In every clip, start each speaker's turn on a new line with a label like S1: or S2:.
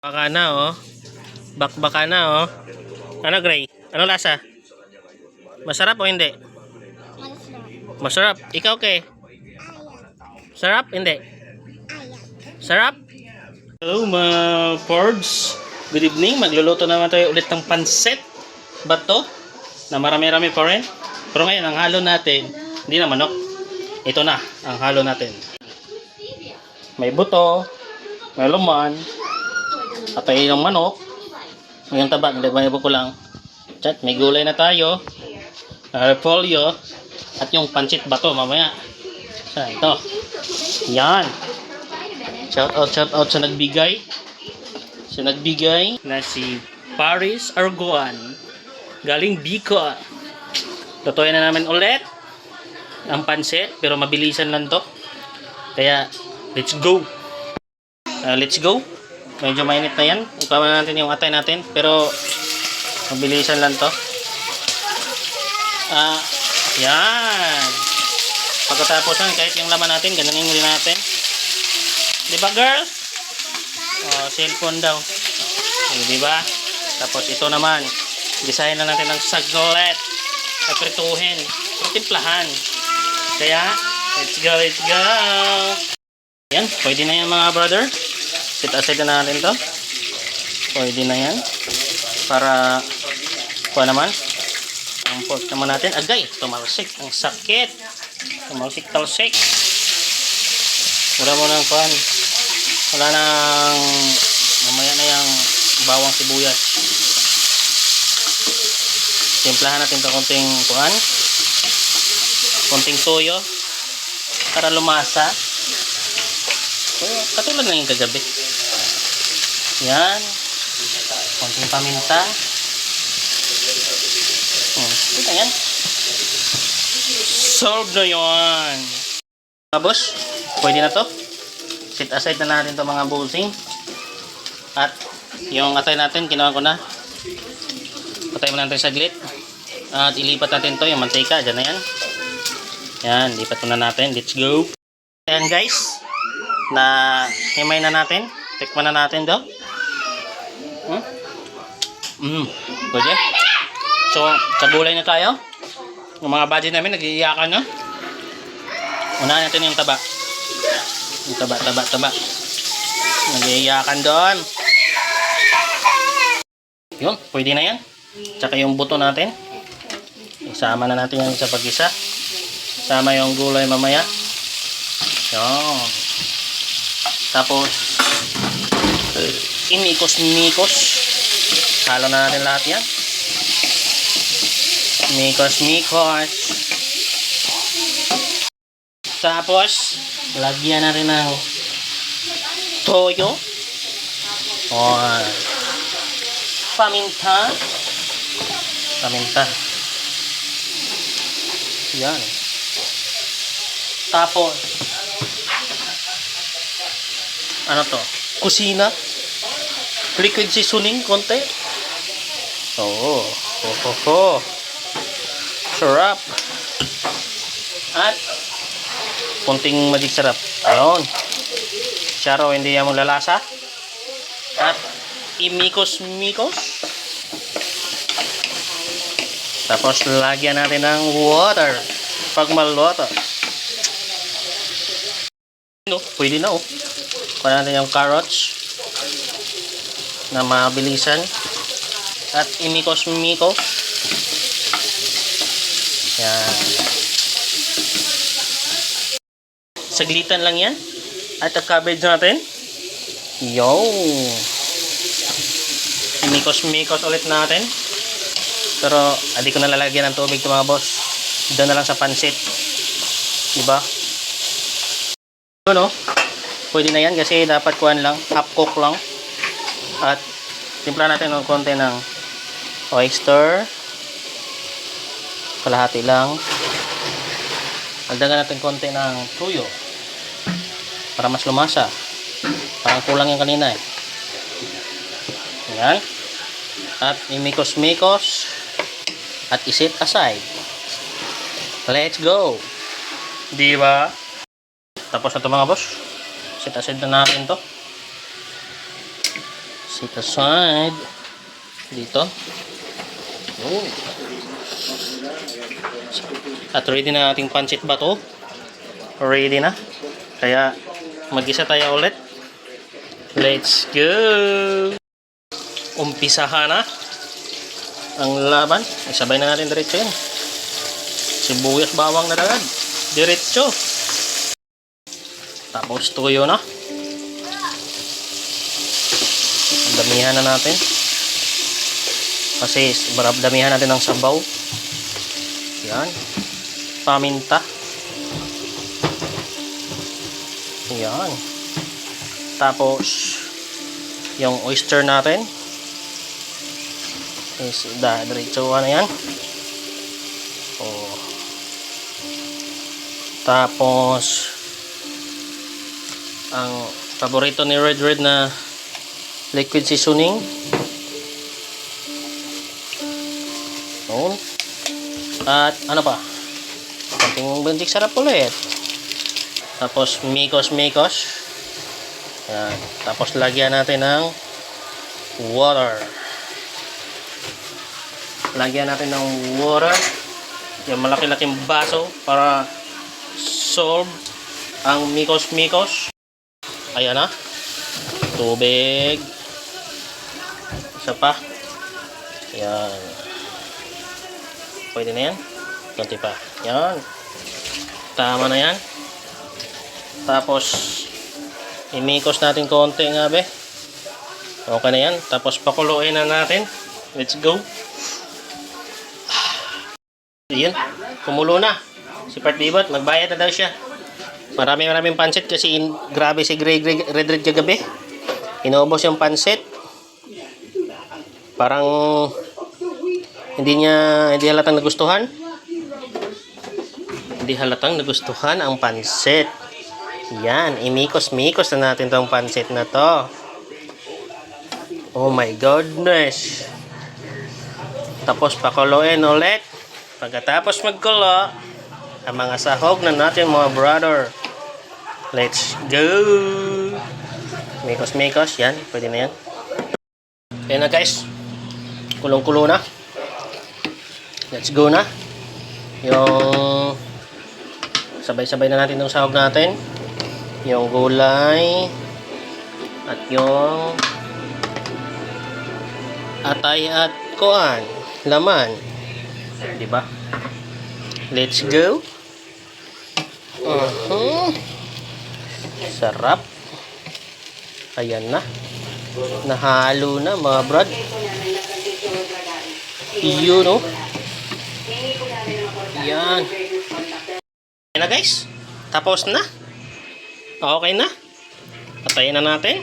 S1: Baka na oh. Bakbaka na oh. Ano Gray? Ano lasa? Masarap o hindi? Masarap. Ikaw ke? Sarap? Hindi. Sarap? Hello mga Forbes. Good evening. Magluluto naman tayo ulit ng pansit. Bato. Na marami-rami pa rin. Pero ngayon ang halo natin, hindi na manok. Ito na ang halo natin. May buto. May laman. At ay ng manok. May taba. Nilagay ko lang. Chat, may gulay na tayo. Repolyo. At yung pansit bato mamaya. So, ito. Yan. Shout out sa nagbigay. Sa nagbigay na si Paris Arguan. Galing Bicol. Tutuin na namin ulit ang pansit. Pero mabilisan lang to. Kaya, let's go. Let's go. Medyo mainit na yan. Ikaw na natin yung atay natin. Pero, mabilisan lang to. Yan. Pagkatapos yan, kahit yung laman natin, gananin rin natin. Diba girl? Cellphone daw. Diba? Tapos ito naman, design na natin ng saglit. At prituhin. Timplahan. Kaya, let's go, let's go. Yan, pwede na yan mga brother. Set aside na natin to. Pwede na yan. Para, kuha naman. Ang pork naman natin. Agay, tumalsik. Ang sakit. Tumalsik-talsik. Wala mo nang kuhan. Wala nang mamaya na yung bawang sibuyas. Timplahan natin ito konting kuhan. Konting toyo. Para lumasa. Katulad na yung kagabi. Yan. Konting paminta. Ito yan. Solve na yun. Mga boss, pwede na to. Set aside na natin to mga bossing. At yung atay natin, ginawa ko na. Patay mo natin saglit. At ilipat natin to, yung mantika. Diyan na yan. Yan, lipat muna natin. Let's go. Ayan guys. Na himay na natin. Tikman na natin daw. Pwede. So, sa gulay na tayo. Yung mga budget namin, nag-iiyakan na. Unahan natin yung taba. Yung taba. Nag-iiyakan doon. Yun, pwede na yan. Tsaka yung buto natin. Isama na natin yan sa pag-isa. Sama yung gulay mamaya. Yun. Tapos, imikos-mikos. Halo na natin lahat yan. Mikos. Tapos, lagyan na rin ng toyo. Paminta. Yan. Tapos, ano to? Kusina. Liquid seasoning, konti. Sarap. At konting magic sarap. Ayun. Syaro, hindi yan mong lalasa. At imikos-mikos. Tapos lagyan natin ng water. Pag maluto. Pwede na oh. Kuha natin yung carrots na mabilisan. At imikos-mikos. Yan. Saglitan lang yan. At ang cabbage natin. Mikos-mikos ulit natin. Pero, hindi ko na lalagyan ng tubig ito mga boss. Doon na lang sa pansit. Diba? Pwede na yan kasi dapat kuhan lang. Half cook lang. At, timpla natin ng konti ng oyster. Kalahati lang. Agdagan natin konti ng tuyo para mas lumasa. Parang kulang yung kanina eh. Ayan. At imikos-mikos at isit aside. Let's go. Diba? Tapos na ito mga boss. Sit aside na natin to. Set aside. Dito. Oh. At ready na ating pancit bato. Ready na. Kaya mag-isa tayo ulit. Let's go! Umpisahan na ang laban. Isabay na natin diretso yan. Sibuyas bawang na dagad. Diretso. Tapos tuyo na. Damihan na natin. Kasi damihan natin ng sabaw. Yan. Paminta. Yan. Tapos yung oyster natin. Is diretso na yan. Oh. Tapos ang paborito ni Red na liquid seasoning. Noon. At ano pa? Konting buntik sarap ulit. Tapos mikos. Yan. Tapos lagyan natin ng water. Lagyan natin ng water. Yung malaki-laking baso para solve ang mikos. Ayan na. Tubig. Isa pa. Yan. Pwede na yan. Kunti pa. Yan. Tama na yan. Tapos imikos natin konti nga be. Okay na yan. Tapos pakuluin na natin. Let's go. Ayan. Kumulo na. Si Part Bibot. Magbayad na daw siya. Maraming pancit kasi grabe si Red kagabi. Inubos yung pancit. Parang hindi halatang nagustuhan. Hindi halatang nagustuhan ang pancit. Yan, imikos-mikos na natin tong pancit na to. Oh my goodness. Tapos pakuluin ulit. Pagkatapos magkulo, ang mga sahog na natin mga brother. Let's go. Mikos. Yan, pwede na yan. Ayan na guys. Kulong-kulo na. Let's go na. Yung sabay-sabay na natin yung sahog natin. Yung gulay. At yung atay at kuan. Laman. Diba? Let's go. Sarap. Ayan na. Nahalo na mga brad. Iyon no. Yan. Ayan na guys. Tapos na. Okay na. Patayin na natin.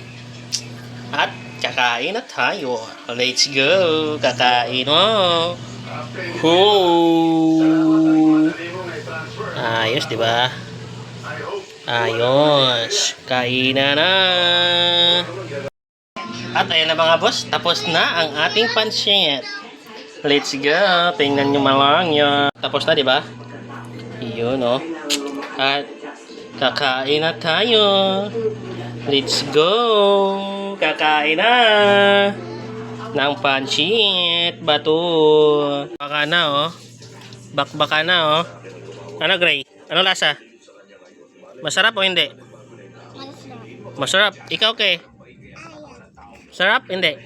S1: At kakain na tayo. Let's go. Kakain mo. Ayos, di ba? Ayos. Kainan na. At ayan na mga boss. Tapos na ang ating pancit. Let's go. Tingnan nyo malang yun. Tapos na, di ba? Yun, oh. At kakain na tayo. Let's go. Kakain na ng pancit bato. Baka na oh. Bakbaka na oh. Ano Gray? Ano lasa? Masarap o hindi? Masarap. Ikaw okay? Sarap? Hindi?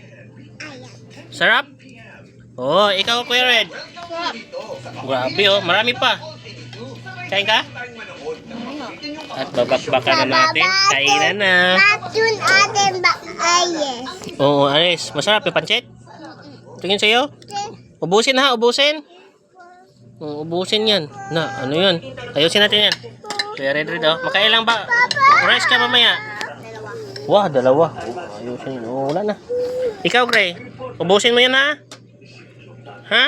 S1: Sarap? Oh, ikaw Kuya Red? Grabe oh. Marami pa. Kain ka? At babakbaka na natin. Kainan na. Oo, Aris. Masarap yung pancit? Tingin sa'yo? Ubusin ha, ubusin. Ubusin yan. Na, ano yun? Ayusin natin yan. Kaya red oh. Makailang ba? Rice ka mamaya. Wah, dalawa. Ayusin yun. Oh, wala na. Ikaw, Gray. Ubusin mo yan ha? Ha?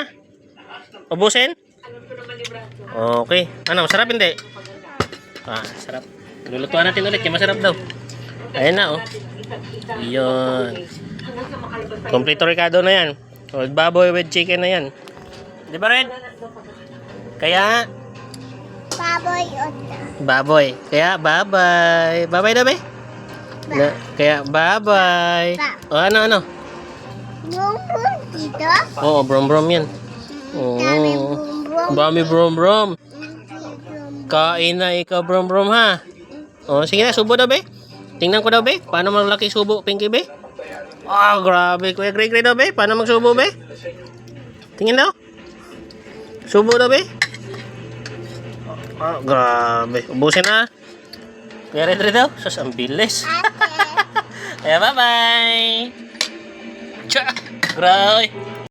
S1: Ubusin? Okay. Ano, masarap hindi? Ah, sarap. Lulutuan natin ulit. Yung masarap daw. Ayan na, oh. Yun. Kompleto Ricardo na yan. Old baboy with chicken na yan. Di ba, Red? Kaya? Baboy. Kaya, bye-bye. Bye-bye na, be? Kaya, bye-bye. O, ano?
S2: Brum-brum dito.
S1: Oo, brom-brom yan.
S2: Daming
S1: Oo.
S2: brum-brum.
S1: Dami brom-brom.
S2: Brum-brum.
S1: Kain na ikaw, brom-brom, ha? O, sige na, subo daw, be. Tingnan ko daw, be. Paano malaki subo, Pinky, be? Ah, grabe. Kuya Gray daw, be. Paano magsubo, be? Tingin daw. Subo daw, be. Ah, grabe. Ubusin na. Kuya Red daw. Sus, ang bilis.
S2: Ate.
S1: Kaya, bye-bye. Tsa. Grabe.